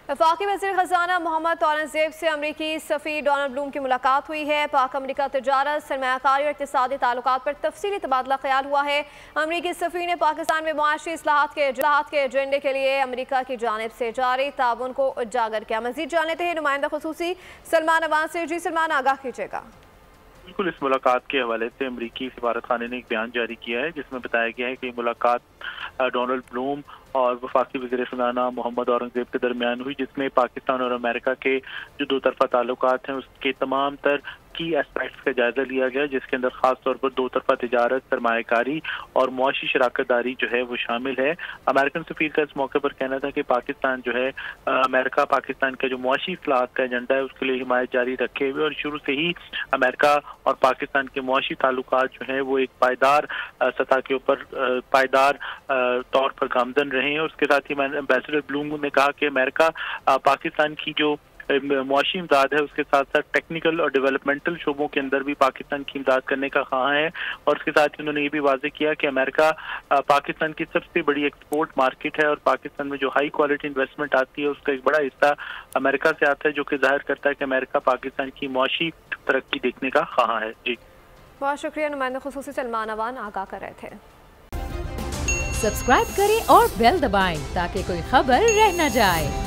वफाकी वज़ीर ख़ज़ाना मोहम्मद औरंगज़ेब से अमरीकी सफ़ीर डोनाल्ड ब्लूम की मुलाकात हुई है। पाक अमरीका तजारत, सरमायाकारी और इक़्तिसादी ताल्लुकात पर तफ़सीली तबादला ख्याल हुआ है। अमरीकी सफ़ीर ने पाकिस्तान में मुआशी इस्लाहात के एजेंडे के लिए अमरीका की जानिब से जारी ताउन को उजागर किया। मज़ीद जान लेते हैं नुमाइंदा ख़ुसूसी सलमान अवान से। जी सलमान, आगाह कीजिएगा। बिल्कुल, इस मुलाकात के हवाले से अमरीकी सिफारत खाने ने एक बयान जारी किया है जिसमें बताया गया है कि मुलाकात डोनाल्ड ब्लूम और वफाकी वज़ीर ख़ज़ाना मोहम्मद औरंगज़ेब के दरमियान हुई, जिसमें पाकिस्तान और अमेरिका के जो दो तरफा ताल्लुकात हैं उसके तमाम तर की एस्पेक्ट्स का जायजा लिया गया, जिसके अंदर खास तौर पर दो तरफा तिजारत, सरमायाकारी और मुआशी शराकत दारी जो है वो शामिल है। अमेरिकन सफ़ीर का इस मौके पर कहना था कि पाकिस्तान जो है अमेरिका पाकिस्तान का जो मुआशी इस्लाहात का एजेंडा है उसके लिए हिमायत जारी रखे हुए और शुरू से ही अमेरिका और पाकिस्तान के मुआशी ताल्लुकात जो है वो एक पायदार सतह के ऊपर पायदार तौर पर गामजन रहे हैं। उसके साथ ही एम्बेसडर ब्लूम ने कहा कि अमेरिका पाकिस्तान की जो मुआशी इमदाद है उसके साथ साथ टेक्निकल और डेवलपमेंटल शोबों के अंदर भी पाकिस्तान की इमदाद करने का ख्वाह है। और उसके साथ ही उन्होंने ये भी वाज़ेह किया कि अमेरिका पाकिस्तान की सबसे बड़ी एक्सपोर्ट मार्केट है और पाकिस्तान में जो हाई क्वालिटी इन्वेस्टमेंट आती है उसका एक बड़ा हिस्सा अमेरिका से आता है, जो कि जाहिर करता है कि अमेरिका पाकिस्तान की मुआशी तरक्की देखने का ख्वाह है। जी बहुत शुक्रिया, नुमाइंदा ख़ुसूसी सलमान अवान आगाह कर रहे थे। सब्सक्राइब करें और बेल दबाएं ताकि कोई खबर रह न जाए।